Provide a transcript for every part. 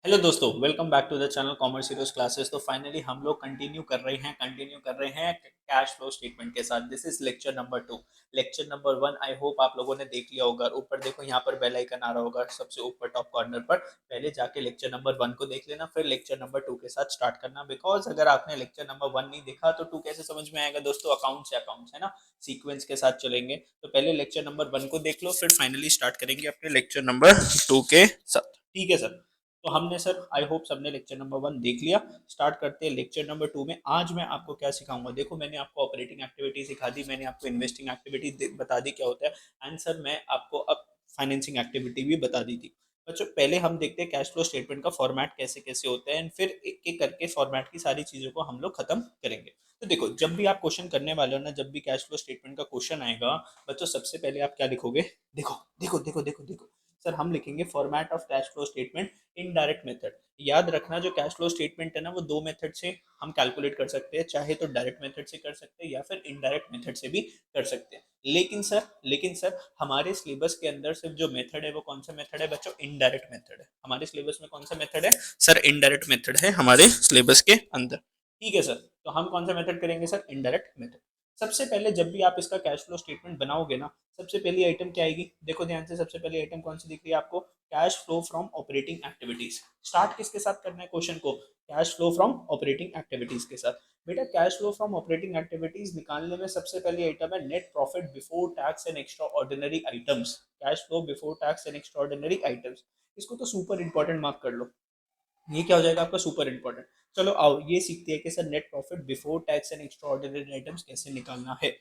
Hello दोस्तों, welcome back to the channel commerce heroes classes. तो finally हम लोग कंटिन्यू कर रहे हैं कैश फ्लो स्टेटमेंट के साथ। This is lecture number 2। Lecture number 1 I hope आप लोगों ने देख लिया होगा। ऊपर देखो, यहाँ पर बेल आइकन आ रहा होगा सबसे ऊपर टॉप कॉर्नर पर। पहले जाके लेक्चर नंबर 1 को देख लेना, फिर लेक्चर नंबर 2 के साथ स्टार्ट करना। बिकॉज अगर आपने लेक्चर नंबर 1 नहीं देखा तो 2 कैसे समझ में आएगा दोस्तों। अकाउंट्स है ना, सीक्वेंस के साथ चलेंगे। तो पहले लेक्चर नंबर 1 को देख लो, फिर फाइनली स्टार्ट करेंगे अपने लेक्चर नंबर 2 के साथ। ठीक है सर। तो हमने सर आई होप सबने लेक्चर नंबर 1 देख लिया। स्टार्ट करते हैं लेक्चर नंबर 2 में। आज मैं आपको क्या सिखाऊंगा, देखो मैंने आपको ऑपरेटिंग एक्टिविटी सिखा दी, मैंने आपको इन्वेस्टिंग एक्टिविटी बता दी क्या होता है। एंड सर मैं आपको अब फाइनेंसिंग एक्टिविटी भी बता दी थी। बच्चों पहले हम देखते हैं कैश फ्लो स्टेटमेंट का फॉर्मेट कैसे कैसे होता है, एंड फिर एक एक करके फॉर्मेट की सारी चीज़ों को हम लोग खत्म करेंगे। तो देखो, जब भी आप क्वेश्चन करने वाले हो ना, जब भी कैश फ्लो स्टेटमेंट का क्वेश्चन आएगा बच्चों, सबसे पहले आप क्या लिखोगे। देखो देखो देखो देखो देखो सर, हम लिखेंगे format of cash flow statement indirect method. याद रखना, जो कैश फ्लो स्टेटमेंट है ना, वो दो मेथड से हम कैलकुलेट कर सकते हैं। चाहे तो डायरेक्ट मेथड से कर सकते हैं या फिर इनडायरेक्ट मेथड से भी कर सकते हैं। लेकिन सर हमारे सिलेबस के अंदर सिर्फ जो मेथड है वो कौन सा मेथड है बच्चों, इनडायरेक्ट मेथड है। हमारे सिलेबस में कौन सा मेथड है सर, इनडायरेक्ट मेथड है हमारे सिलेबस के अंदर। ठीक है सर। तो हम कौन सा मेथड करेंगे सर, इनडायरेक्ट मेथड। सबसे पहले जब भी आप इसका कैश फ्लो स्टेटमेंट बनाओगे ना, सबसे पहली आइटम क्या आएगी, देखो ध्यान से। सबसे पहली आइटम कौन सी दिख रही है आपको, cash flow from operating activities. Start किसके साथ करना है क्वेश्चन को, cash flow from operating activities के साथ। बेटा cash flow from operating activities निकालने में सबसे पहली आइटम है net profit before tax and extra ordinary items. Cash flow before tax and extra ordinary items, इसको तो सुपर इंपॉर्टेंट मार्क कर लो। ये क्या हो जाएगा आपका, सुपर इंपॉर्टेंट। चलो आओ ये सीखते हैं कि sir net profit before tax and extra ordinary items कैसे निकालना है।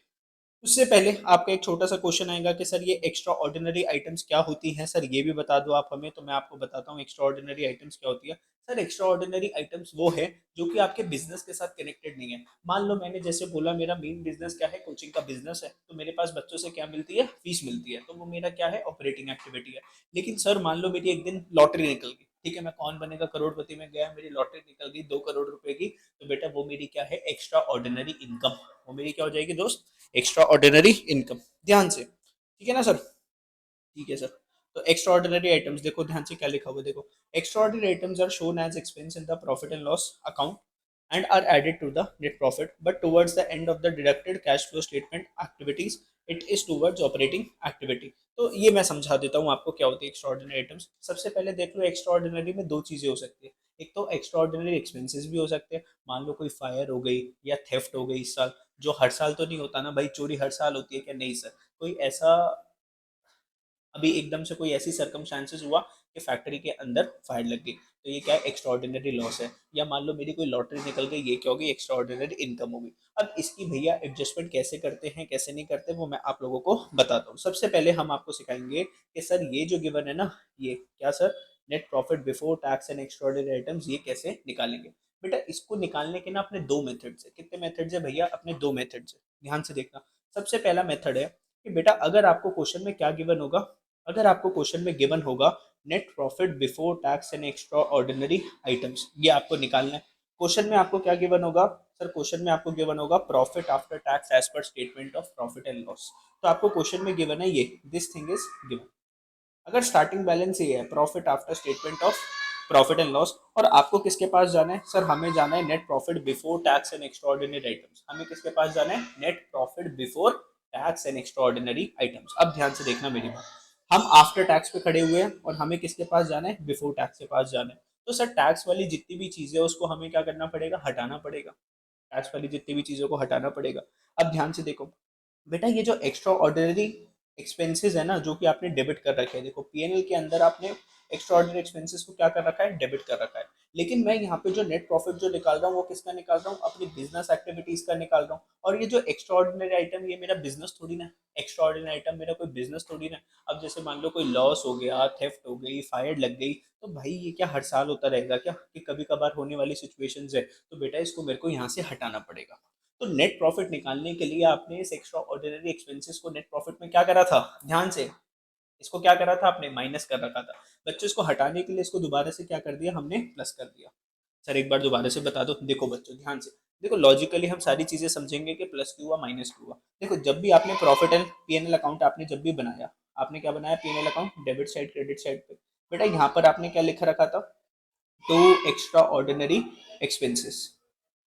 उससे पहले आपका एक छोटा सा क्वेश्चन आएगा कि सर ये एक्स्ट्रा ऑर्डिनरी आइटम्स क्या होती हैं, सर ये भी बता दो आप हमें। तो मैं आपको बताता हूँ एक्स्ट्रा ऑर्डिनरी आइटम्स क्या होती है। सर एक्स्ट्रा ऑर्डिनरी आइटम्स वो है जो कि आपके बिजनेस के साथ कनेक्टेड नहीं है। मान लो मैंने जैसे बोला मेरा मेन बिजनेस क्या है, कोचिंग का बिजनेस है, तो मेरे पास बच्चों से क्या मिलती है, फीस मिलती है, तो वो मेरा क्या है, ऑपरेटिंग एक्टिविटी है। लेकिन सर मान लो मेरी एक दिन लॉटरी निकल गई, ठीक है, मैं कौन बनेगा करोड़पति में गया, मेरी लॉटरी निकल गई 2 करोड़ रुपए की। तो बेटा वो मेरी क्या है, एक्स्ट्रा ऑर्डिनरी इनकम। वो मेरी क्या हो जाएगी दोस्त, एक्स्ट्रा ऑर्डिनरी इनकम। ध्यान से, ठीक है ना सर। ठीक है सर। तो एक्स्ट्रा ऑर्डिनरी आइटम्स देखो ध्यान से क्या लिखा हुआ है, देखो extraordinary items are shown as expense in the profit and loss account and are added to the net profit, but towards the end of the deducted cash flow statement activities it is towards operating activity। तो ये मैं समझा देता हूँ आपको क्या होती है एक्स्ट्रा ऑर्डिनरी आइटम्स। सबसे पहले देख लो, एक्स्ट्रा ऑर्डिनरी में दो चीजें हो सकती है। एक तो एक्स्ट्रा ऑर्डिनरी एक्सपेंसेस भी हो सकते हैं। मान लो कोई फायर हो गई या थेफ्ट हो गई इस साल, जो हर साल तो नहीं होता ना भाई, चोरी हर साल होती है क्या, नहीं सर। कोई ऐसा अभी एकदम से कोई ऐसी सर्कमस्टांसेस हुआ कि फैक्ट्री के अंदर फायर लग गई, तो ये क्या है, एक्स्ट्रा ऑर्डिनरी लॉस है। या मान लो मेरी कोई लॉटरी निकल गई, ये क्या होगी, एक्स्ट्रा ऑर्डिनरी इनकम होगी। अब इसकी भैया एडजस्टमेंट कैसे करते हैं कैसे नहीं करते, वो मैं आप लोगों को बताता हूँ। सबसे पहले हम आपको सिखाएंगे कि सर ये जो गिवन है ना, ये क्या sir, net profit before tax and extra ordinary items, ये कैसे निकालेंगे। बेटा इसको निकालने के ना अपने दो मेथड्स है। कितने मेथड्स है भैया, अपने दो मेथड्स है। ध्यान से देखना। सबसे पहला मेथड है कि बेटा अगर आपको क्वेश्चन में क्या गिवन होगा, अगर आपको क्वेश्चन में गिवन होगा net profit before tax and extra ordinary items, ये आपको निकालना है। क्वेश्चन में आपको क्या गिवन होगा सर, क्वेश्चन में आपको गिवन होगा profit after tax as per statement of profit and loss. तो आपको क्वेश्चन में गिवन है ये, दिस थिंग इज गिवन। अगर स्टार्टिंग बैलेंस ये है profit after statement of profit and loss, और आपको किसके पास जाना है सर, हमें जाना है net profit before tax and extra ordinary items. हमें किसके पास जाना है, net profit before tax and extra ordinary items. अब ध्यान से देखना मेरी बात, हम आफ्टर टैक्स पे खड़े हुए हैं और हमें किसके पास जाना है, बिफोर टैक्स के पास जाना है। तो सर टैक्स वाली जितनी भी चीजें है उसको हमें क्या करना पड़ेगा, हटाना पड़ेगा। टैक्स वाली जितनी भी चीजों को हटाना पड़ेगा। अब ध्यान से देखो बेटा, ये जो एक्स्ट्रा ऑर्डिनरी एक्सपेंसेस है ना, जो कि आपने डेबिट कर रखे हैं, देखो पीएनएल के अंदर आपने एक्स्ट्रा ऑर्डिनरी एक्सपेंसेस को क्या कर रखा है, डेबिट कर रखा है। लेकिन मैं यहाँ पे जो नेट प्रॉफिट जो निकाल रहा हूँ वो किसका निकाल रहा हूँ, अपनी बिजनेस एक्टिविटीज का निकाल रहा हूँ। और ये जो एक्स्ट्रा ऑर्डिनरी आइटम, ये मेरा बिजनेस थोड़ी ना, एक्स्ट्रा ऑर्डिनरी आइटम मेरा कोई बिजनेस थोड़ी ना। अब जैसे मान लो कोई लॉस हो गया, थेफ्ट हो गई, फायर लग गई, तो भाई ये क्या हर साल होता रहेगा क्या, कि कभी कभार होने वाली सिचुएशंस है। तो बेटा इसको मेरे को यहाँ से हटाना पड़ेगा। तो नेट प्रॉफिट निकालने के लिए आपने इस एक्स्ट्रा ऑर्डिनरी एक्सपेंसेस को नेट प्रॉफिट में क्या करा था, ध्यान से, इसको क्या करा था आपने, माइनस कर रखा था। बच्चों इसको हटाने के लिए इसको दोबारा से क्या कर दिया हमने, प्लस कर दिया। सर एक बार दोबारा से बता दो, देखो बच्चों ध्यान से देखो, लॉजिकली हम सारी चीजें समझेंगे कि प्लस क्यों हुआ माइनस क्यों हुआ। देखो जब भी आपने प्रॉफिट एंड पीएनएल अकाउंट आपने जब भी बनाया, आपने क्या बनाया, PNL account debit side credit side पे। बेटा यहाँ पर आपने क्या लिख रखा था, to extraordinary expenses.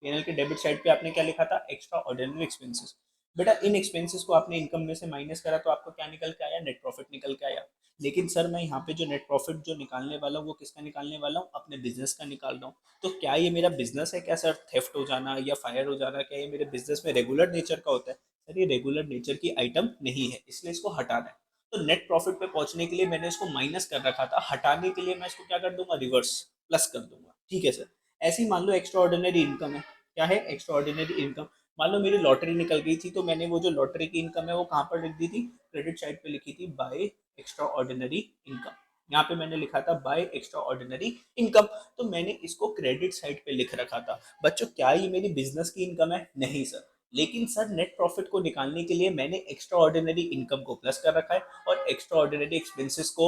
PNL के डेबिट साइड पे आपने क्या लिखा था, एक्स्ट्रा ऑर्डिनरी एक्सपेंसेस। बेटा इन एक्सपेंसेस को आपने इनकम में से माइनस करा तो आपको क्या निकल के आया, नेट प्रॉफिट निकल के आया। लेकिन सर मैं यहाँ पे जो नेट प्रॉफिट जो निकालने वाला हूँ वो किसका निकालने वाला हूँ, अपने बिजनेस का निकाल रहा हूँ। तो क्या ये मेरा बिजनेस है क्या सर, थेफ्ट हो जाना या फायर हो जाना क्या ये मेरे बिजनेस में रेगुलर नेचर का होता है? सर ये रेगुलर नेचर की आइटम नहीं है, इसलिए इसको हटाना है। तो नेट प्रॉफिट पे पहुंचने के लिए मैंने इसको माइनस कर रखा था, हटाने के लिए मैं इसको क्या कर दूंगा, रिवर्स प्लस कर दूंगा। ठीक है सर। ऐसे ही मान लो एक्स्ट्रा ऑर्डिनरी इनकम है, क्या है एक्स्ट्रा ऑर्डिनरी इनकम। मान लो मेरी लॉटरी निकल गई थी तो मैंने वो जो लॉटरी की इनकम है वो कहाँ पर लिख दी थी, क्रेडिट साइड पे लिखी थी बाय एक्स्ट्रा ऑर्डिनरी इनकम। यहाँ पे मैंने लिखा था बाय एक्स्ट्रा ऑर्डिनरी इनकम, तो मैंने इसको क्रेडिट साइड पे लिख रखा था। बच्चों क्या ये मेरी बिजनेस की इनकम है, नहीं सर। लेकिन सर नेट प्रॉफिट को निकालने के लिए मैंने एक्स्ट्रा ऑर्डिनरी इनकम को प्लस कर रखा है और एक्स्ट्रा ऑर्डिनरी एक्सपेंसेस को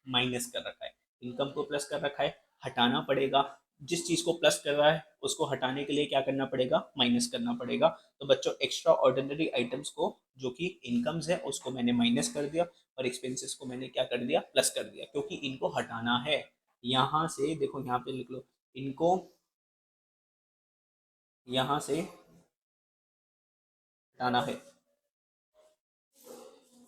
माइनस कर रखा है। इनकम को प्लस कर रखा है, हटाना पड़ेगा। जिस चीज को प्लस कर रहा है उसको हटाने के लिए क्या करना पड़ेगा, माइनस करना पड़ेगा। तो बच्चों एक्स्ट्रा ऑर्डिनरी आइटम्स को जो कि इनकम्स है उसको मैंने माइनस कर दिया और एक्सपेंसेस को मैंने क्या कर दिया, प्लस कर दिया, क्योंकि इनको हटाना है। यहाँ से देखो, यहाँ पे लिख लो, इनको यहाँ से हटाना है,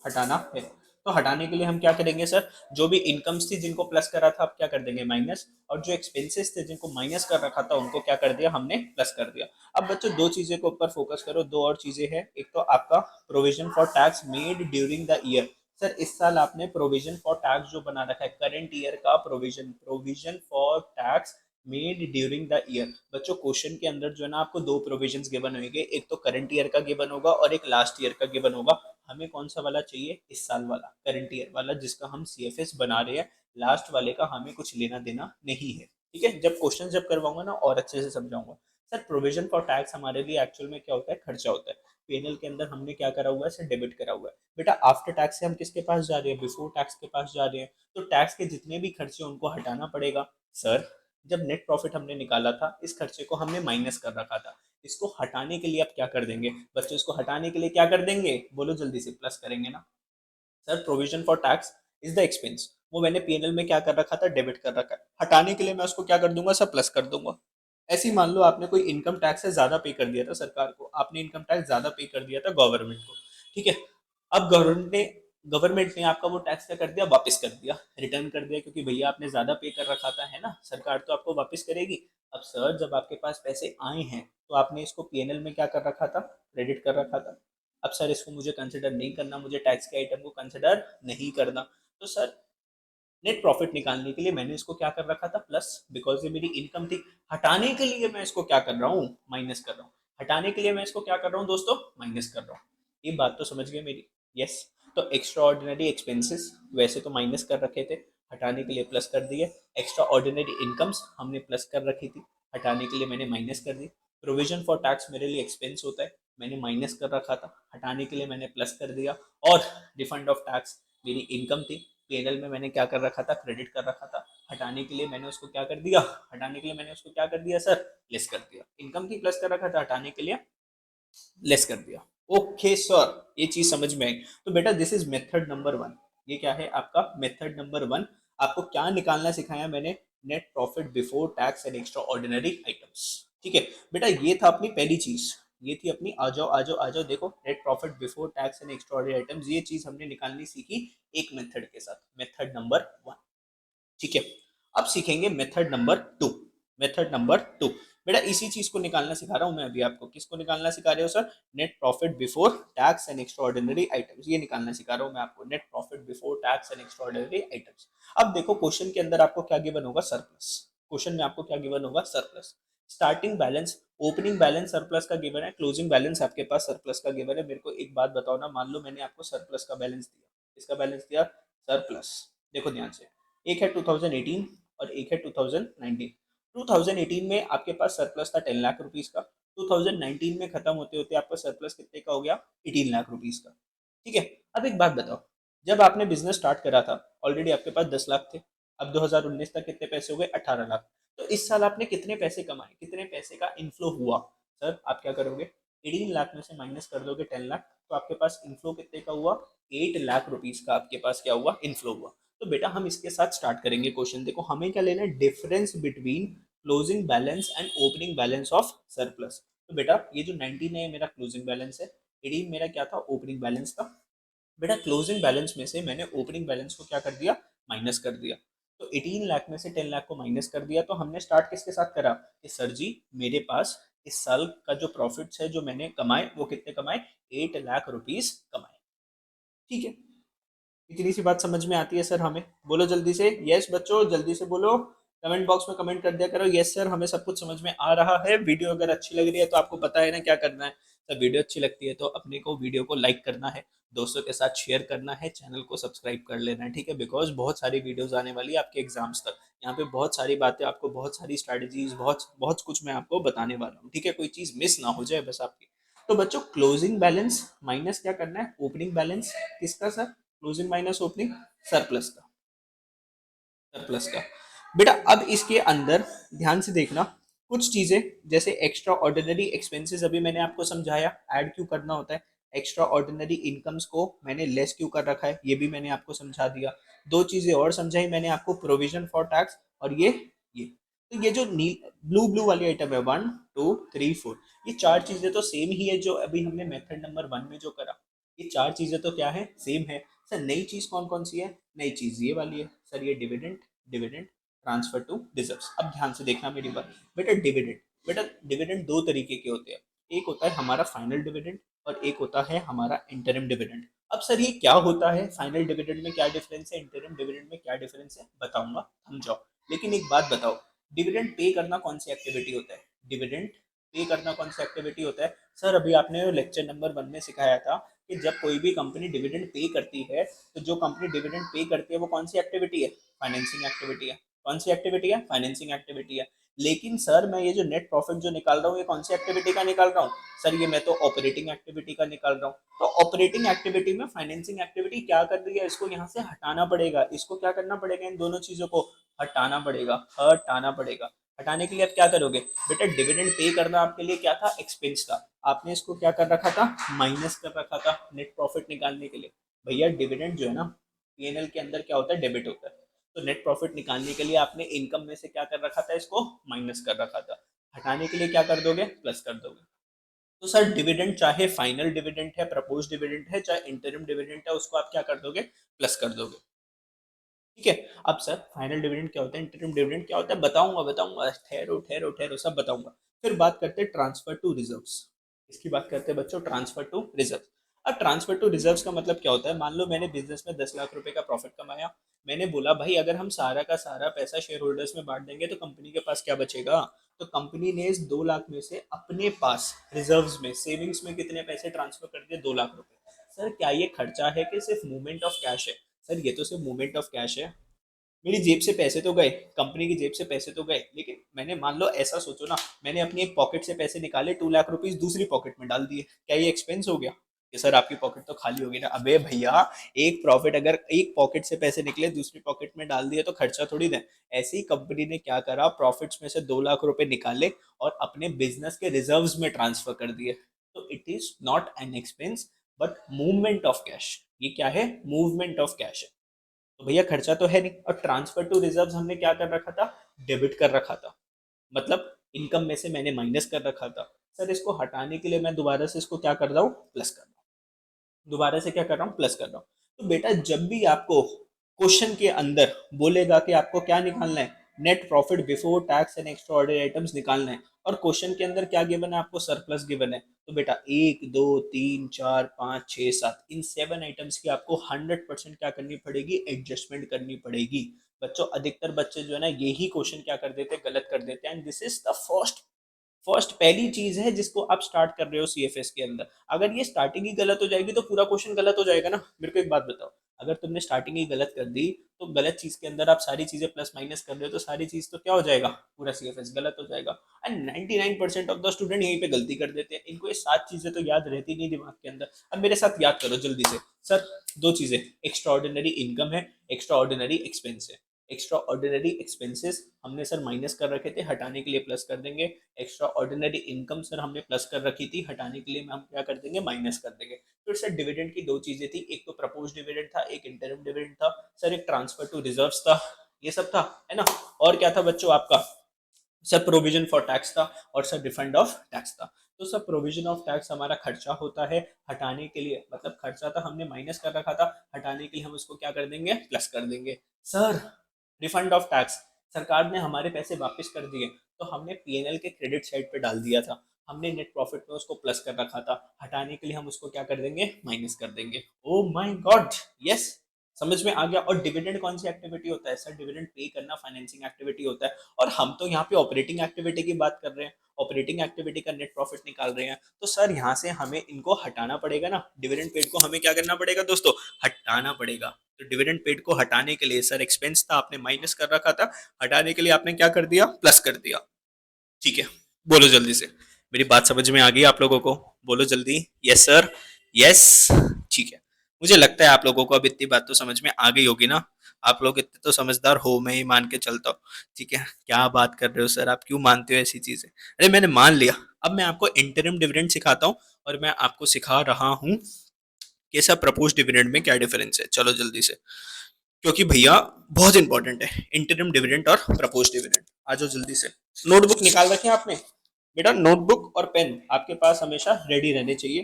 हटाना है। तो हटाने के लिए हम क्या करेंगे सर, जो भी इनकम्स थी जिनको प्लस करा था अब क्या कर देंगे, माइनस। और जो एक्सपेंसेस थे जिनको माइनस कर रखा था उनको क्या कर दिया, हमने प्लस कर दिया। अब बच्चों दो चीजें के ऊपर फोकस करो, दो और चीजें हैं। एक तो आपका provision for tax made during the year. Sir इस साल आपने प्रोविजन फॉर टैक्स जो बना रखा है, करंट ईयर का provision, provision for tax made during the year. बच्चों क्वेश्चन के अंदर जो है ना आपको दो प्रोविजंस गिवन होंगे, एक तो करंट ईयर का गिवन होगा और एक लास्ट ईयर का गिवन होगा। हमें कौन सा वाला चाहिए, इस साल वाला, करंट ईयर वाला, जिसका हम सीएफएस बना रहे हैं। लास्ट वाले का हमें कुछ लेना देना नहीं है। ठीक है, जब क्वेश्चन जब करवाऊंगा ना और अच्छे से समझाऊंगा। सर प्रोविजन फॉर टैक्स हमारे लिए एक्चुअल में क्या होता है, खर्चा होता है। पीएनएल के अंदर हमने क्या करा हुआ है, सर डेबिट करा हुआ है। बेटा आफ्टर टैक्स से हम किसके पास जा रहे हैं, बिफोर टैक्स के पास जा रहे हैं। तो टैक्स के जितने भी खर्चे उनको हटाना पड़ेगा। सर जब नेट प्रॉफिट हमने निकाला था इस खर्चे को हमने माइनस कर रखा था, इसको हटाने के लिए आप क्या कर देंगे बच्चों, इसको हटाने के लिए क्या कर देंगे, बोलो जल्दी से, प्लस करेंगे ना। Sir provision for tax is the expense, वो मैंने पीएनएल में क्या कर रखा था, डेबिट कर रखा है। हटाने के लिए मैं उसको क्या कर दूंगा सर, प्लस कर दूंगा। ऐसे ही मान लो आपने कोई इनकम टैक्स से ज्यादा पे कर दिया था सरकार को, आपने इनकम टैक्स ज्यादा पे कर दिया था गवर्नमेंट को। ठीक है, अब गवर्नमेंट ने आपका वो टैक्स क्या कर दिया, वापस कर दिया, रिटर्न कर दिया, क्योंकि भैया आपने ज्यादा पे कर रखा था, है ना, सरकार तो आपको वापस करेगी। अब सर जब आपके पास पैसे आए हैं तो आपने इसको पीएनएल में क्या कर रखा था, क्रेडिट कर रखा था। अब सर इसको मुझे कंसिडर नहीं करना, मुझे टैक्स के आइटम को कंसिडर नहीं करना। तो सर नेट प्रॉफिट निकालने के लिए मैंने इसको क्या कर रखा था, प्लस, बिकॉज ये मेरी इनकम थी। हटाने के लिए मैं इसको क्या कर रहा हूँ, माइनस कर रहा हूँ। हटाने के लिए मैं इसको क्या कर रहा हूँ दोस्तों, माइनस कर रहा हूँ। ये बात तो समझ गए मेरी, यस। तो एक्स्ट्रा ऑर्डिनरी एक्सपेंसेस वैसे तो माइनस कर रखे थे, हटाने के लिए प्लस कर दिए। एक्स्ट्रा ऑर्डिनरी इनकम्स हमने प्लस कर रखी थी, हटाने के लिए मैंने माइनस कर दी। प्रोविजन फॉर टैक्स मेरे लिए एक्सपेंस होता है, मैंने माइनस कर रखा था, हटाने के लिए मैंने प्लस कर दिया। और रिफंड ऑफ टैक्स मेरी इनकम थी, पीएनएल में मैंने क्या कर रखा था, क्रेडिट कर रखा था। हटाने के लिए मैंने उसको क्या कर दिया, हटाने के लिए मैंने उसको क्या कर दिया सर, लेस कर दिया। इनकम की प्लस कर रखा था, हटाने के लिए लेस कर दिया। ओके सर, ये चीज समझ में आई। तो बेटा this is method number one. ये क्या है आपका मेथड नंबर वन। आपको क्या निकालना सिखाया मैंने, net profit before tax and extra ordinary items. ठीक है बेटा, ये था अपनी पहली चीज, ये थी अपनी, आ जाओ आ जाओ आ जाओ, देखो net profit before tax and extra ordinary items, ये चीज हमने निकालनी सीखी एक मेथड के साथ, मेथड नंबर वन। ठीक है, अब सीखेंगे method number two. Method number two, बेटा इसी चीज को निकालना सिखा रहा हूं मैं अभी आपको। किसको निकालना सिखा रहे हो sir, net profit before tax and extra ordinary items, ये निकालना सिखा रहा हूं मैं आपको, net profit before tax and extra ordinary items. अब देखो क्वेश्चन के अंदर आपको क्या गिवन होगा, सरप्लस। क्वेश्चन में आपको क्या गिवन होगा, surplus. Starting balance, opening balance surplus का गिवन है, क्लोजिंग बैलेंस आपके पास सरप्लस का गिवन है। मेरे को एक बात बताओ ना, मान लो मैंने आपको सरप्लस का बैलेंस दिया, इसका बैलेंस दिया सरप्लस, देखो ध्यान से, एक है 2018 और एक है 2019। 2018 में आपके पास सरप्लस था 10 लाख रुपीस का, 2019 में खत्म होते होते आपका सरप्लस कितने का हो गया, 18 लाख रुपीस का। ठीक है, अब एक बात बताओ, जब आपने बिजनेस स्टार्ट करा था ऑलरेडी आपके पास 10 लाख थे, अब 2019 तक कितने पैसे हो गए, 18 लाख। तो इस साल आपने कितने पैसे कमाए, कितने पैसे का इनफ्लो हुआ। सर आप क्या करोगे, 18 लाख में से माइनस कर दोगे 10 लाख, तो आपके पास इनफ्लो कितने का हुआ, 8 लाख रुपीस का आपके पास क्या हुआ, इनफ्लो हुआ। तो बेटा हम इसके साथ स्टार्ट करेंगे क्वेश्चन। देखो हमें क्या लेना है, difference between closing balance and opening balance of surplus. तो बेटा ये जो 19 है मेरा क्लोजिंग बैलेंस है, 18 मेरा क्या था, ओपनिंग बैलेंस था। बेटा क्लोजिंग बैलेंस में से मैंने ओपनिंग बैलेंस को क्या कर दिया, माइनस कर दिया। तो 18 लाख में से 10 लाख को माइनस कर दिया। तो हमने स्टार्ट किसके साथ करा कि सर जी मेरे पास इस साल का जो प्रॉफिट्स है जो मैंने कमाए वो कितने कमाए, 8 लाख रुपीज कमाए। ठीक है, इतनी सी बात समझ में आती है सर हमें? बोलो जल्दी से यस बच्चों, जल्दी से बोलो, कमेंट बॉक्स में कमेंट कर दिया करो यस सर हमें सब कुछ समझ में आ रहा है। वीडियो अगर अच्छी लग रही है तो आपको पता है ना क्या करना है। सर वीडियो अच्छी लगती है तो अपने को वीडियो को लाइक करना है, दोस्तों के साथ शेयर करना है, चैनल को सब्सक्राइब कर लेना है। ठीक है, बिकॉज बहुत सारी वीडियोस आने वाली है आपके एग्जाम्स तक। यहाँ पे बहुत सारी बातें आपको, बहुत सारी स्ट्रैटेजीज, बहुत बहुत कुछ मैं आपको बताने वाला हूँ। ठीक है, कोई चीज मिस ना हो जाए बस आपकी। तो बच्चों क्लोजिंग बैलेंस माइनस क्या करना है, ओपनिंग बैलेंस। किसका sir, closing minus opening, surplus का, सरप्लस का। बेटा अब इसके अंदर ध्यान से देखना, कुछ चीजें जैसे एक्स्ट्रा ऑर्डिनरी एक्सपेंसेस अभी मैंने आपको समझाया ऐड क्यों करना होता है, एक्स्ट्रा ऑर्डिनरी इनकम्स को मैंने लेस क्यों कर रखा है ये भी मैंने आपको समझा दिया। दो चीजें और समझाई मैंने आपको, प्रोविजन फॉर टैक्स और ये। तो ये जो ब्लू ब्लू वाली आइटम है 1 2 3 4, ये चार चीजें तो सेम ही है जो अभी हमने मेथड नंबर 1 में जो करा। ये चार चीजें तो क्या है, सेम है। सर नई चीज कौन कौन सी है, नई चीज ये वाली है सर, ये dividend, dividend transfer to reserves. अब ध्यान से देखना मेरी बात। बेटा डिविडेंड, बेटा डिविडेंड दो तरीके के होते हैं, एक होता है हमारा फाइनल डिविडेंड और एक होता है हमारा इंटरिम डिविडेंड। अब सर ये क्या होता है, फाइनल डिविडेंड में क्या डिफरेंस है, इंटरिम डिविडेंड में क्या डिफरेंस है, बताऊंगा, समझाओ। लेकिन एक बात बताओ, डिविडेंड पे करना कौन सी एक्टिविटी होता है, डिविडेंड पे करना कौन सा एक्टिविटी होता है। सर अभी आपने लेक्चर नंबर 1 में सिखाया था कि जब कोई भी कंपनी डिविडेंड पे करती है तो जो कंपनी डिविडेंड पे करती है वो कौन सी एक्टिविटी है, फाइनेंसिंग एक्टिविटी है। कौन सी एक्टिविटी है, फाइनेंसिंग एक्टिविटी है। लेकिन सर मैं ये जो नेट प्रॉफिट जो निकाल रहा हूँ ये कौन सी एक्टिविटी का निकाल रहा हूँ, सर ये मैं तो ऑपरेटिंग एक्टिविटी का निकाल रहा हूँ। तो ऑपरेटिंग एक्टिविटी में फाइनेंसिंग एक्टिविटी क्या कर रही है, इसको यहाँ से हटाना पड़ेगा, इसको क्या करना पड़ेगा, इन दोनों चीजों को हटाना पड़ेगा, हटाना पड़ेगा। हटाने के लिए आप क्या करोगे, बेटा डिविडेंड पे करना आपके लिए क्या था, एक्सपेंस था, आपने इसको क्या कर रखा था, माइनस कर रखा था नेट प्रॉफिट निकालने के लिए। भैया डिविडेंड जो है ना पीएनएल के अंदर क्या होता है, डेबिट होता है। तो नेट प्रॉफिट निकालने के लिए आपने इनकम में से क्या कर रखा था, इसको माइनस कर रखा था। हटाने के लिए क्या कर दोगे, प्लस कर दोगे। तो सर डिविडेंड चाहे फाइनल डिविडेंड है, प्रपोज डिविडेंड है, चाहे इंटरिम डिविडेंड है, उसको आप क्या कर दोगे, प्लस कर दोगे। ठीक है, अब सर फाइनल डिविडेंड क्या होता है, इंटरिम डिविडेंड क्या होता है, बताऊंगा बताऊंगा, ठहरो ठहरो ठहरो, सब बताऊंगा। फिर बात करते हैं ट्रांसफर टू रिजर्व्स। इसकी बात करते हैं बच्चों, ट्रांसफर टू रिजर्व। अब ट्रांसफर टू रिजर्व्स का मतलब क्या होता है, मान लो मैंने बिजनेस में 10 लाख रुपए का प्रॉफिट कमाया, मैंने बोला भाई अगर हम सारा का सारा पैसा शेयर होल्डर्स में बांट देंगे तो कंपनी के पास क्या बचेगा। तो कंपनी ने इस 2 लाख में से अपने पास रिजर्व्स में, सेविंग्स में कितने पैसे ट्रांसफर कर दिए, 2 लाख रुपए। सर क्या ये खर्चा है कि सिर्फ मूवमेंट ऑफ कैश है, सर ये तो सिर्फ मूवमेंट ऑफ कैश है। मेरी जेब से पैसे तो गए, कंपनी की जेब से पैसे तो गए, लेकिन मैंने मान लो ऐसा सोचो ना, मैंने अपनी एक पॉकेट से पैसे निकाले 2 लाख रुपीज दूसरी पॉकेट में डाल दिए, क्या ये एक्सपेंस हो गया, कि सर आपकी पॉकेट तो खाली होगी ना। अबे भैया एक प्रॉफिट अगर एक पॉकेट से पैसे निकले दूसरी पॉकेट में डाल दिए तो खर्चा थोड़ी ना। ऐसे ही कंपनी ने क्या करा, प्रॉफिट्स में से 2 लाख रुपए निकाले और अपने बिजनेस के रिजर्व्स में ट्रांसफर कर दिए। तो it is not an expense but movement of cash. ये क्या है, मूवमेंट ऑफ कैश है। तो भैया खर्चा तो है नहीं। और ट्रांसफर टू रिजर्व्स हमने क्या कर रखा था, डेबिट कर रखा था, मतलब इनकम में से मैंने माइनस कर रखा था। सर इसको हटाने के लिए मैं दोबारा से इसको क्या कर रहा हूँ, प्लस कर रहा हूँ, दोबारा से क्या कर रहा हूँ, प्लस कर रहा हूँ। तो बेटा जब भी आपको क्वेश्चन के अंदर बोलेगा कि आपको क्या निकालना है, net profit before tax and extra ordinary items निकालना है, और क्वेश्चन के अंदर क्या गिवन है, आपको सरप्लस गिवन है, तो बेटा 1 2 3 4 5 6 7 इन 7 आइटम्स की आपको 100% क्या करनी पड़ेगी, एडजस्टमेंट करनी पड़ेगी। बच्चों अधिकतर बच्चे जो है ना यही क्वेश्चन क्या कर देते हैं, गलत कर देते हैं। And this is the first पहली चीज है जिसको आप स्टार्ट कर रहे हो सीएफएस के अंदर। अगर ये स्टार्टिंग ही गलत हो जाएगी तो पूरा क्वेश्चन गलत हो जाएगा ना। मेरे को एक बात बताओ, अगर तुमने स्टार्टिंग ही गलत कर दी तो गलत चीज के अंदर आप सारी चीजें प्लस माइनस कर रहे हो तो सारी चीज तो क्या हो जाएगा, पूरा सीएफएस गलत हो जाएगा। एंड 99% ऑफ द स्टूडेंट यहीं पे गलती कर देते हैं, इनको ये 7 चीजें तो याद रहती नहीं दिमाग के अंदर। अब मेरे साथ याद करो जल्दी से। सर दो चीजें, एक्स्ट्रा ऑर्डिनरी इनकम है, एक्स्ट्रा ऑर्डिनरी एक्सपेंस है। एक्स्ट्रा ऑर्डिनरी एक्सपेंसेस हमने सर माइनस कर रखे थे, हटाने के लिए प्लस कर देंगे। एक्स्ट्रा ऑर्डिनरी इनकम सर हमने प्लस कर रखी थी, हटाने के लिए हम क्या कर देंगे, माइनस कर देंगे। फिर सर डिविडेंड की दो चीजें थी, एक तो प्रपोज डिविडेंड था, एक इंटरिम डिविडेंड था सर, एक ट्रांसफर टू रिजर्व्स था, ये सब था, है ना। और क्या था बच्चों आपका, सर प्रोविजन फॉर टैक्स था, और सर रिफंड ऑफ टैक्स था। तो सर प्रोविजन ऑफ टैक्स हमारा खर्चा होता है, हटाने के लिए, मतलब खर्चा था हमने माइनस कर रखा था, हटाने के लिए हम उसको क्या कर देंगे, प्लस कर देंगे। सर रिफंड ऑफ टैक्स, सरकार ने हमारे पैसे वापस कर दिए, तो हमने पीएनएल के क्रेडिट साइड पे डाल दिया था, हमने नेट प्रॉफिट में उसको प्लस कर रखा था, हटाने के लिए हम उसको क्या कर देंगे, माइनस कर देंगे। ओ माय गॉड, यस, समझ में आ गया। और डिविडेंड कौन सी एक्टिविटी होता है सर, डिविडेंड पे करना फाइनेंसिंग एक्टिविटी होता है, और हम तो यहाँ पे ऑपरेटिंग एक्टिविटी की बात कर रहे हैं, ऑपरेटिंग एक्टिविटी का नेट प्रॉफिट निकाल रहे हैं, तो सर यहाँ से हमें इनको हटाना पड़ेगा ना, डिविडेंड पेड को हमें क्या करना पड़ेगा दोस्तों, हटाना पड़ेगा। तो डिविडेंड पेड को हटाने के लिए सर एक्सपेंस था, आपने माइनस कर रखा था, हटाने के लिए आपने क्या कर दिया, प्लस कर दिया। ठीक है, बोलो जल्दी से, मेरी बात समझ में आ गई आप लोगों को, बोलो जल्दी, यस सर, यस। ठीक है, मुझे लगता है आप लोगों को अब इतनी बात तो समझ में आ गई होगी ना, आप लोग इतने तो समझदार हो, मैं ही मान के चलता हूँ। ठीक है, क्या बात कर रहे हो सर, आप क्यों मानते हो ऐसी चीजें, अरे मैंने मान लिया। अब मैं आपको इंटरिम डिविडेंड सिखाता हूँ, और मैं आपको सिखा रहा हूँ कि सब प्रपोज डिविडेंड में क्या डिफरेंस है, चलो जल्दी से, क्योंकि भैया बहुत इंपॉर्टेंट है इंटरिम डिविडेंड और प्रपोज डिविडेंड। आ जाओ जल्दी से, नोटबुक निकाल रखे हैं आपने, बेटा नोटबुक और पेन आपके पास हमेशा रेडी रहने चाहिए।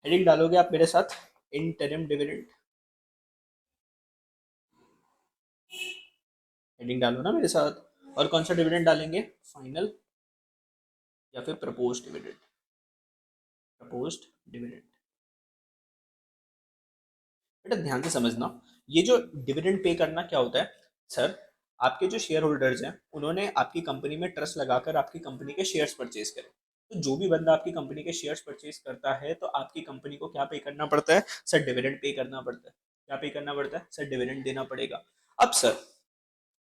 हेडिंग डालोगे आप मेरे साथ, इंटरिम डिविडेंड, हेडिंग डालो ना मेरे साथ। और कौन सा डिविडेंड डालेंगे, फाइनल या फिर प्रपोज डिविडेंड, प्रपोज डिविडेंड। बेटा ध्यान से समझना, ये जो डिविडेंड पे करना क्या होता है सर, आपके जो शेयर होल्डर्स हैं उन्होंने आपकी कंपनी में ट्रस्ट लगाकर आपकी कंपनी के शेयर्स परचेज करे, तो जो भी बंदा आपकी कंपनी के शेयर्स परचेज करता है तो आपकी कंपनी को क्या पे करना पड़ता है सर, डिविडेंड पे करना पड़ता है। क्या पे करना पड़ता है सर, डिविडेंड देना पड़ेगा। अब सर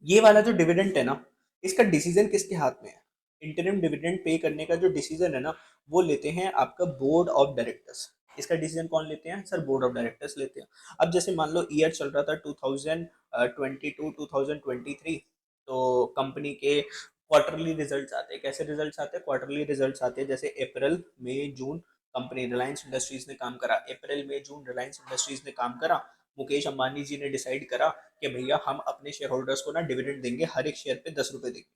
ये वाला जो डिविडेंड है ना, इसका डिसीजन किसके हाथ में है, इंटरिम डिविडेंड पे करने का जो डिसीजन है ना, वो लेते हैं आपका बोर्ड ऑफ डायरेक्टर्स। इसका डिसीजन कौन लेते हैं सर, बोर्ड ऑफ डायरेक्टर्स लेते हैं। अब जैसे मान लो ईयर चल रहा था 2022 2023, तो कंपनी के क्वार्टरली रिजल्ट्स आते हैं, कैसे रिजल्ट्स आते हैं, क्वार्टरली रिजल्ट्स आते हैं, जैसे अप्रैल मई जून कंपनी रिलायंस इंडस्ट्रीज ने काम करा, अप्रैल मई जून रिलायंस इंडस्ट्रीज ने काम करा, मुकेश अंबानी जी ने डिसाइड करा कि भैया हम अपने शेयर होल्डर्स को ना डिविडेंड देंगे, हर एक शेयर पे 10 रुपए देंगे।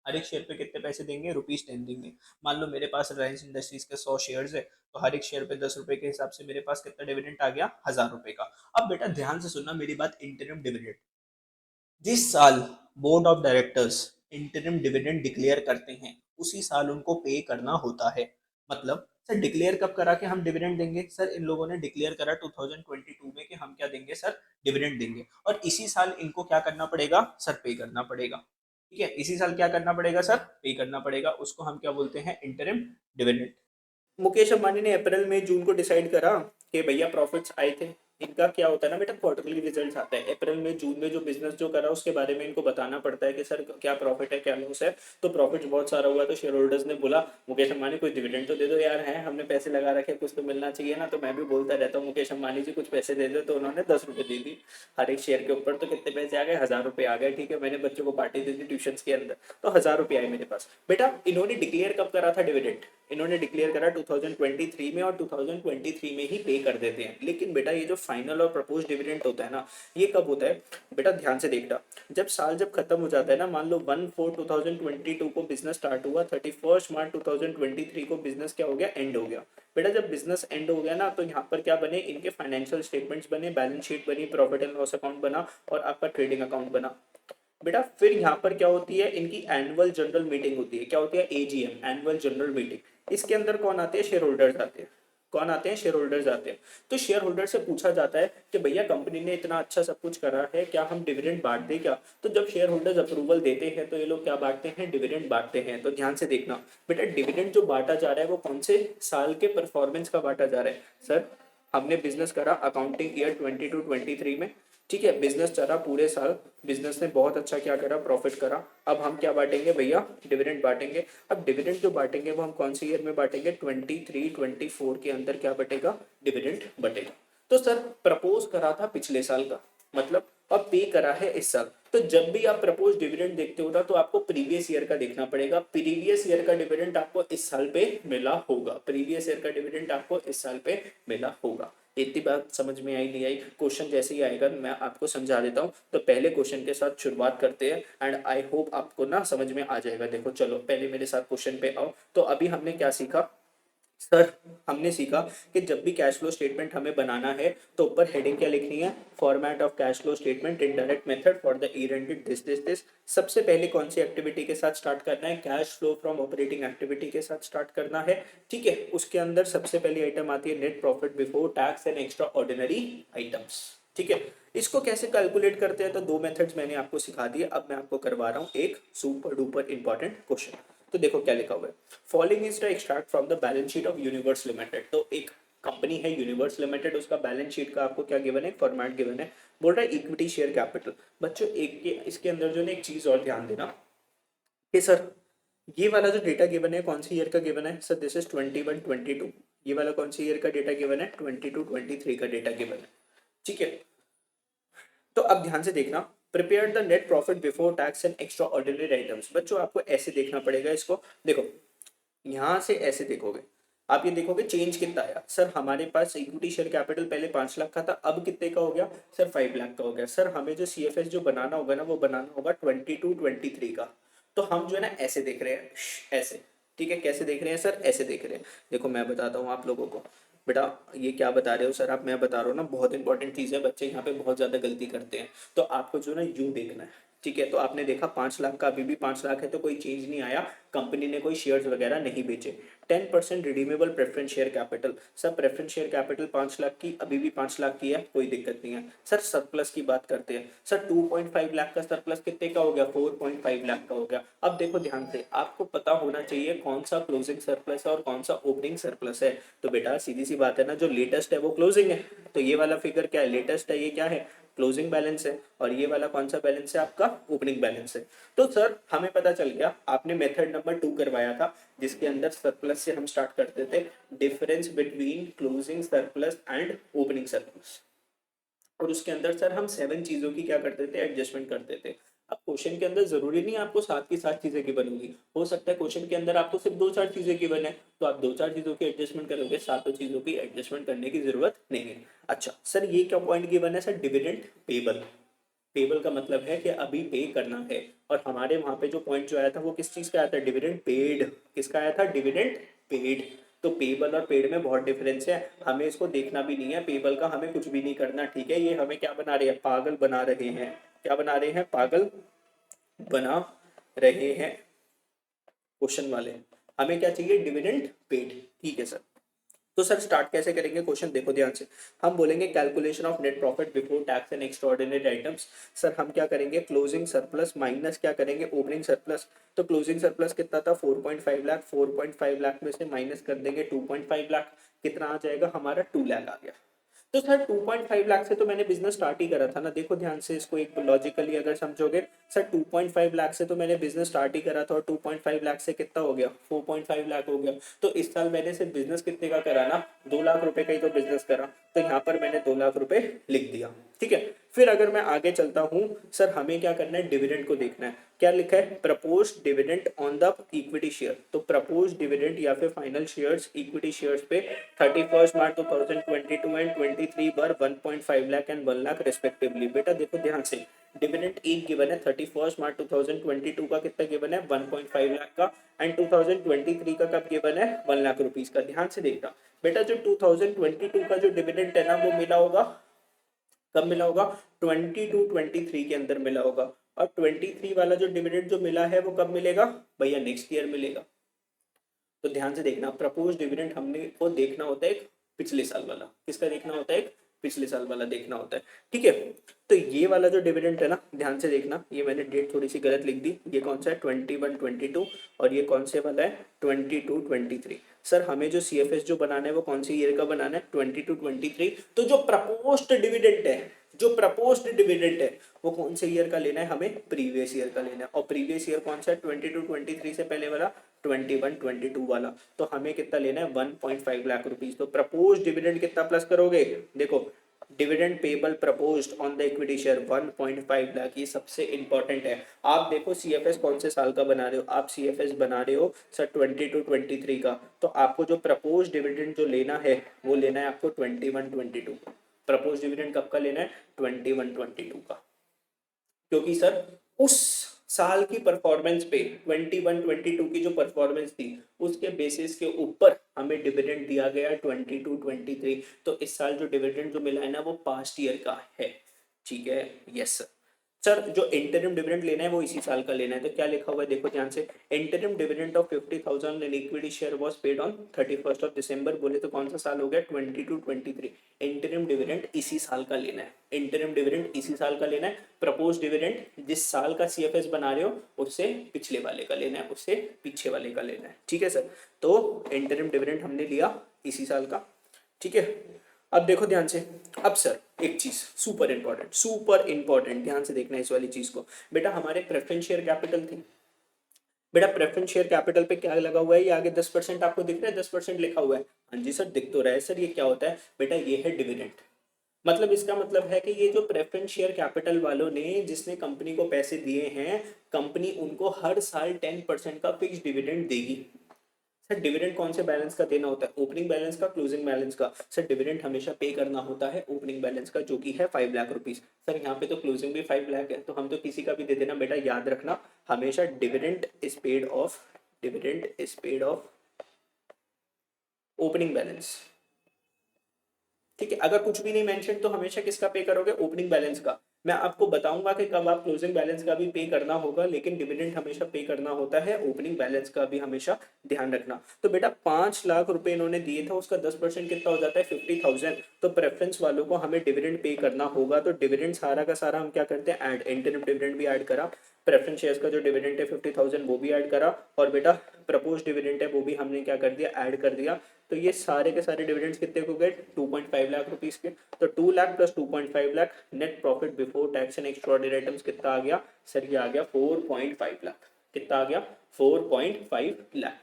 हर एक शेयर पे कितने पैसे देंगे, ₹10 देंगे। मान लो मेरे पास रिलायंस इंडस्ट्रीज के 100 शेयर्स है, तो हर एक शेयर पे 10 रुपए के हिसाब से मेरे पास कितना डिविडेंड आ गया, ₹1000 का। अब बेटा ध्यान से सुनना मेरी बात, इंटरिम डिविडेंड, जिस साल board of directors interim dividend declare करते हैं उसी साल उनको पे करना होता है। मतलब सर डिक्लेयर कब करा कि हम डिविडेंड देंगे, सर इन लोगों ने डिक्लेयर करा 2022 में कि हम क्या देंगे सर, डिविडेंड देंगे, और इसी साल इनको क्या करना पड़ेगा सर, पे करना पड़ेगा। ठीक है, इसी साल क्या करना पड़ेगा सर, पे करना पड़ेगा, उसको हम क्या बोलते हैं, इंटरिम डिविडेंड। मुकेश अंबानी ने अप्रैल में जून को डिसाइड करा कि भैया प्रॉफिट्स आए थे, इनका क्या होता है ना बेटा, क्वार्टरली रिजल्ट्स आता है, अप्रैल में जून में जो बिजनेस जो करा उसके बारे में इनको बताना पड़ता है कि सर क्या प्रॉफिट है क्या लॉस है। तो प्रॉफिट बहुत सारा हुआ, तो शेयर होल्डर्स ने बोला मुकेश अंबानी कोई डिविडेंड तो दे दो यार, है हमने पैसे लगा रखे कुछ तो मिलना चाहिए ना। तो मैं भी बोलता रहता हूँ मुकेश अंबानी जी कुछ पैसे दे दो, तो उन्होंने 10 रुपए दे दी हर एक शेयर के ऊपर। तो कितने पैसे आ गए, ₹1000 आ गए। ठीक है, मैंने बच्चों को पार्टी दे दी ट्यूशन के अंदर, तो ₹1000 आए मेरे पास। बेटा इन्होंने डिक्लेयर कब करा था डिविडेंड, इन्होंने डिक्लेयर करा 2023 में, और 2023 में ही पे कर देते हैं। लेकिन बेटा ये जो फाइनल और प्रपोज डिविडेंड होता है ना, ये कब होता है बेटा, ध्यान से देखना, जब साल जब खत्म हो जाता है ना, मान लो 1/4/2022 को बिजनेस स्टार्ट हुआ, 31 मार्च 2023 को बिजनेस क्या हो गया, एंड हो गया। बेटा जब बिजनेस एंड हो गया ना, तो यहाँ पर क्या बने, इनके फाइनेंशियल स्टेटमेंट्स बने, बैलेंस शीट बनी, प्रॉफिट एंड लॉस अकाउंट बना, और आपका ट्रेडिंग अकाउंट बना। बेटा फिर यहाँ पर क्या होती है, इनकी एनुअल जनरल मीटिंग होती है, क्या होती है, एजीएम, एनुअल जनरल मीटिंग। इसके अंदर कौन आते हैं, शेयर होल्डर्स आते हैं। कौन आते हैं, शेयर होल्डर्स आते हैं। तो शेयर होल्डर से पूछा जाता है कि भैया कंपनी ने इतना अच्छा सब कुछ करा है, क्या हम डिविडेंड बांट दें क्या। तो जब शेयर होल्डर्स अप्रूवल देते हैं तो ये लोग क्या बांटते हैं, डिविडेंड बांटते हैं। तो ध्यान से देखना बेटा, डिविडेंड जो बांटा जा रहा है वो कौन से साल के परफॉर्मेंस का बांटा जा रहा है सर, हमने बिजनेस करा अकाउंटिंग ईयर 22-23 में। ठीक है, बिजनेस चला पूरे साल, बिजनेस ने बहुत अच्छा क्या करा, प्रॉफिट करा। अब हम क्या बांटेंगे भैया, डिविडेंड बांटेंगे। अब डिविडेंड जो बांटेंगे वो हम कौन सी ईयर में बांटेंगे, 23-24 के अंदर क्या बटेगा, डिविडेंड बटेगा। तो सर प्रपोज करा था पिछले साल का, मतलब और पे करा है इस साल। तो जब भी आप प्रपोज डिविडेंड देखते हो ना तो आपको प्रीवियस ईयर का देखना पड़ेगा। प्रीवियस ईयर का डिविडेंड आपको इस साल पे मिला होगा, प्रीवियस ईयर का डिविडेंड आपको इस साल पे मिला होगा। इतनी बात समझ में आई नहीं आई? क्वेश्चन जैसे ही आएगा मैं आपको समझा देता हूँ। तो पहले क्वेश्चन के साथ शुरुआत करते हैं एंड आई होप आपको ना समझ में आ जाएगा। देखो चलो पहले मेरे साथ क्वेश्चन पे आओ। तो अभी हमने क्या सीखा सर? हमने सीखा कि जब भी कैश फ्लो स्टेटमेंट हमें बनाना है तो ऊपर हेडिंग क्या लिखनी है, format of cash flow statement in direct method for the year ended this. सबसे पहले कौन सी एक्टिविटी के साथ स्टार्ट करना है, cash flow from operating activity के साथ स्टार्ट करना है। ठीक है, उसके अंदर सबसे पहली आइटम आती है net profit before tax and extra ordinary items. ठीक है, इसको कैसे कैलकुलेट करते हैं तो दो मेथड्स मैंने आपको सिखा दिए। अब मैं आपको करवा रहा हूँ एक सुपर डुपर इंपॉर्टेंट क्वेश्चन। तो देखो क्या लिखा हुआ है, following is the extract from the balance sheet of universe limited. तो एक कंपनी है यूनिवर्स लिमिटेड, उसका बैलेंस शीट का आपको क्या गिवन है, फॉर्मेट गिवन है। बोल रहा है इक्विटी शेयर कैपिटल। बच्चों एक के इसके अंदर जो है एक चीज और ध्यान देना कि सर ये वाला जो डेटा गिवन है कौन सी ईयर का गिवन है, सर दिस इज 21-22। ये वाला कौन सी ईयर का डेटा गिवन है, 22-23 का डेटा गिवन है। ठीक है, तो अब ध्यान से देखना, prepare the net profit before tax and extra ordinary items. बच्चों आपको ऐसे देखना पड़ेगा इसको। देखो यहां से ऐसे देखोगे, आप ये देखोगे चेंज कितना आया। सर हमारे पास इक्विटी शेयर कैपिटल पहले 5 लाख का था, अब कितने का हो गया सर, 5 लाख का हो गया। सर हमें जो सीएफएस जो बनाना होगा ना वो बनाना होगा 22-23 का। तो हम जो है ना ऐसे देख रहे हैं, ऐसे। ठीक है, कैसे देख रहे हैं सर, ऐसे देख रहे हैं। देखो मैं बताता हूँ आप लोगों को, बेटा ये क्या बता रहे हो सर आप, मैं बता रहा हूँ ना, बहुत इंपॉर्टेंट चीज़ है। बच्चे यहाँ पे बहुत ज़्यादा गलती करते हैं। तो आपको जो ना यू देखना है। ठीक है, तो आपने देखा 5 लाख का, अभी भी 5 लाख है तो कोई चेंज नहीं आया, कंपनी ने कोई शेयर्स वगैरह नहीं बेचे। 10% redeemable preference share capital. Sir preference share capital 5 lakh की, अभी भी 5 लाख की है, कोई दिक्कत नहीं है। सर सरप्लस की बात करते हैं, सर 2.5 लाख का सरप्लस कितने का हो गया, 4.5 लाख का हो गया। अब देखो ध्यान से, आपको पता होना चाहिए कौन सा क्लोजिंग सरप्लस है और कौन सा ओपनिंग सरप्लस है। तो बेटा सीधी सी बात है ना, जो लेटेस्ट है वो क्लोजिंग है। तो ये वाला फिगर क्या है, लेटेस्ट है, ये क्या है, क्लोजिंग बैलेंस है। और ये वाला कौन सा बैलेंस है आपका, ओपनिंग बैलेंस है। तो सर हमें पता चल गया, आपने मेथड नंबर 2 करवाया था जिसके अंदर सरप्लस से हम स्टार्ट करते थे, difference between closing surplus and opening surplus. और उसके अंदर सर हम 7 चीजों की क्या करते थे, एडजस्टमेंट करते थे। अब क्वेश्चन के अंदर जरूरी नहीं आपको 7 की 7 चीजें की बनूंगी, हो सकता है क्वेश्चन के अंदर आपको सिर्फ 2-4 चीजें की बने, तो आप 2-4 चीजों की एडजस्टमेंट करोगे, 7 चीजों की एडजस्टमेंट करने की जरूरत नहीं है। अच्छा सर ये क्या पॉइंट गिवन है सर, डिविडेंड पेबल। पेबल का मतलब है कि अभी पे करना है। और हमारे वहां पे जो पॉइंट जो आया था वो किस चीज का आया था, डिविडेंड पेड। किसका आया था, डिविडेंड पेड। तो पेबल और पेड में बहुत डिफरेंस है, हमें इसको देखना भी नहीं है। पेबल का हमें कुछ भी नहीं करना, ठीक है। ये हमें क्या बना रहे हैं, पागल बना रहे हैं। क्या बना रहे हैं, पागल बना रहे हैं क्वेश्चन वाले। हमें क्या चाहिए, डिविडेंड पेड। ठीक है सर। तो सर स्टार्ट कैसे करेंगे क्वेश्चन, देखो ध्यान से। हम बोलेंगे calculation of net profit before tax and extraordinary items. Sir हम क्या करेंगे, क्लोजिंग सरप्लस माइनस क्या करेंगे, ओपनिंग सरप्लस। तो क्लोजिंग सरप्लस कितना था, 4.5 लाख। 4.5 लाख में से माइनस कर देंगे 2.5 लाख, कितना आ जाएगा हमारा, 2 लाख आ गया। तो सर 2.5 लाख से तो मैंने बिजनेस स्टार्ट ही करा था ना। देखो ध्यान से इसको एक लॉजिकली अगर समझोगे, सर 2.5 लाख से तो मैंने बिजनेस स्टार्ट ही करा था, और 2.5 लाख से कितना हो गया, 4.5 लाख हो गया। तो इस साल मैंने सिर्फ बिजनेस कितने का करा ना, 2 लाख रुपए का ही तो बिजनेस करा। तो यहाँ पर मैंने 2 लाख रुपए लिख दिया। ठीक है, फिर अगर मैं आगे चलता हूँ, सर हमें क्या करना है, डिविडेंड को देखना है। क्या लिखा है, propose dividend on the equity share. तो प्रपोज डिविडेंड या फिर फाइनल शेयर्स, इक्विटी शेयर्स पे 31 मार्च 2022 and 23 were 1.5 lakh and 1 lakh respectively. बेटा देखो ध्यान से, डिविडेंड एक गिवन है 31 मार्च 2022 का, कितना गिवन है, 1.5 लाख का। एंड 2023 का कब गिवन है, 1 लाख रुपीज का। ध्यान से देखना बेटा, जो 2022 का जो डिविडेंड है ना वो मिला होगा, कब मिला होगा, 22-23 के अंदर मिला होगा। और 23 वाला जो डिविडेंड जो मिला है वो कब मिलेगा भैया, नेक्स्ट ईयर मिलेगा। तो ध्यान से देखना, प्रपोज डिविडेंड हमने को देखना होता है एक पिछले साल वाला, किसका देखना होता है, एक पिछले साल वाला देखना होता है। ठीक है, तो ये वाला जो डिविडेंड है ना, ध्यान से देखना, ये मैंने डेट थोड़ी सी गलत लिख दी। ये कौन सा है, 21-22, और ये कौन से वाला है, 22-23। सर हमें जो सीएफएस जो बनाना है वो कौन सी ईयर का बनाना है, 22-23। तो जो प्रपोज्ड डिविडेंड है, जो प्रपोज्ड डिविडेंड है वो कौन से ईयर का लेना है, हमें प्रीवियस ईयर का लेना है। और प्रीवियस ईयर कौन सा है, 22-23 से पहले वाला 21-22 वाला। तो हमें कितना लेना है, 1.5 लाख रुपीज। तो प्रपोज डिविडेंड कितना प्लस करोगे, देखो dividend payable proposed on the equity share 1.5 lakh, ये सबसे इंपॉर्टेंट है। आप देखो सीएफएस कौन से साल का बना रहे हो, आप सीएफएस बना रहे हो सर 22-23 का, तो आपको जो प्रपोज डिविडेंड जो लेना है वो लेना है आपको 21-22 का। प्रपोज डिविडेंड कब का लेना है? 21-22 का, क्योंकि सर उस साल की परफॉर्मेंस पे 21-22 की जो परफॉर्मेंस थी उसके बेसिस के ऊपर हमें डिविडेंड दिया गया 22-23, तो इस साल जो डिविडेंड जो मिला है ना वो पास्ट ईयर का है, ठीक है। यस सर, जो इंटरिम डिविडेंड लेना है वो इसी साल का लेना है, तो क्या लिखा हुआ है देखो ध्यान से, interim dividend of 50,000 in equity share was paid on 31 दिसंबर, बोले तो कौन सा साल हो गया? 22-23। इंटरिम डिविडेंड इसी साल का लेना है, इंटरिम डिविडेंड इसी साल का लेना है। प्रपोज डिविडेंड जिस साल का सीएफएस बना रहे हो उससे पिछले वाले का लेना है, उससे पीछे वाले का लेना है, ठीक है सर। तो इंटरिम डिविडेंड हमने लिया इसी साल का, ठीक है। अब देखो ध्यान से, अब सर एक चीज सुपर इंपॉर्टेंट ध्यान से देखना इस वाली चीज को। बेटा हमारे प्रेफरेंस शेयर कैपिटल थी, बेटा प्रेफरेंस शेयर कैपिटल पे क्या लगा हुआ है? ये आगे 10% आपको दिख रहा है, 10% लिखा हुआ है। हाँ जी सर दिख तो रहा है सर, ये क्या होता है बेटा? ये है डिविडेंड। मतलब इसका मतलब है कि ये जो प्रेफरेंस शेयर कैपिटल वालों ने जिसने कंपनी को पैसे दिए हैं, कंपनी उनको हर साल 10% का फिक्स डिविडेंड देगी। सर डिविडेंड कौन से बैलेंस का देना होता है? ओपनिंग बैलेंस का, क्लोजिंग बैलेंस का? सर डिविडेंड हमेशा पे करना होता है ओपनिंग बैलेंस का, जो कि है 5 लाख रुपीज। सर यहाँ पे तो क्लोजिंग भी 5 लाख है, तो हम तो किसी का भी दे देना बेटा, याद रखना हमेशा dividend is paid of opening balance, ठीक है। अगर कुछ भी नहीं मेंशन तो हमेशा किसका पे करोगे? ओपनिंग बैलेंस का। मैं आपको बताऊंगा कि कब आप क्लोजिंग बैलेंस का भी पे करना होगा, लेकिन डिविडेंड हमेशा पे करना होता है, ओपनिंग बैलेंस का भी हमेशा ध्यान रखना। तो बेटा 5 लाख रुपए इन्होंने दिए था, उसका 10% कितना हो जाता है? 50,000। तो प्रेफरेंस वालों को हमें डिविडेंड पे करना होगा, तो डिविडेंड सारा का सारा हम क्या करते हैं? ऐड, इंटरिम डिविडेंड भी ऐड करा, प्रेफरेंस शेयर्स का जो डिविडेंड है 50,000 वो भी ऐड करा, और बेटा प्रपोज डिविडेंड है वो भी हमने क्या कर दिया? ऐड कर दिया। तो ये सारे के सारे डिविडेंड्स कितने को गए? 2.5 लाख रुपीस के। तो 2 lakh plus 2.5 lakh, net profit before tax and extraordinary items कितना आ गया? सर ये आ गया 4.5 लाख। कितना आ गया? 4.5 लाख,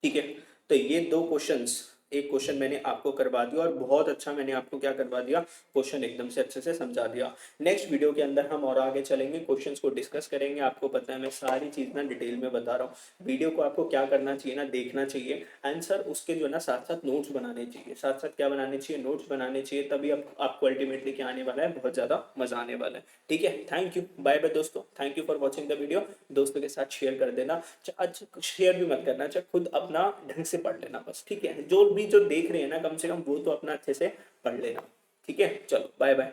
ठीक है। तो ये दो क्वेश्चंस, एक क्वेश्चन मैंने आपको करवा दिया, और बहुत अच्छा मैंने आपको क्या करवा दिया? क्वेश्चन एकदम से अच्छे से समझा दिया। नेक्स्ट वीडियो के अंदर हम और आगे चलेंगे, क्वेश्चंस को डिस्कस करेंगे। आपको पता है मैं सारी चीज ना डिटेल में बता रहा हूँ। वीडियो को आपको क्या करना चाहिए ना, देखना चाहिए, आंसर उसके जो ना साथ साथ नोट्स बनाने चाहिए, साथ साथ क्या बनाने चाहिए? नोट्स बनाने चाहिए, तभी आपको अल्टीमेटली क्या आने वाला है? बहुत ज्यादा मजा आने वाला है, ठीक है। थैंक यू, बाय बाय दोस्तों, thank you for watching the video. दोस्तों के साथ शेयर कर देना, अच्छा शेयर भी मत करना, अच्छा खुद अपना ढंग से पढ़ लेना बस, ठीक है। जो भी जो देख रहे हैं ना, कम से कम वो तो अपना अच्छे से पढ़ लेना, ठीक है। चलो बाय बाय।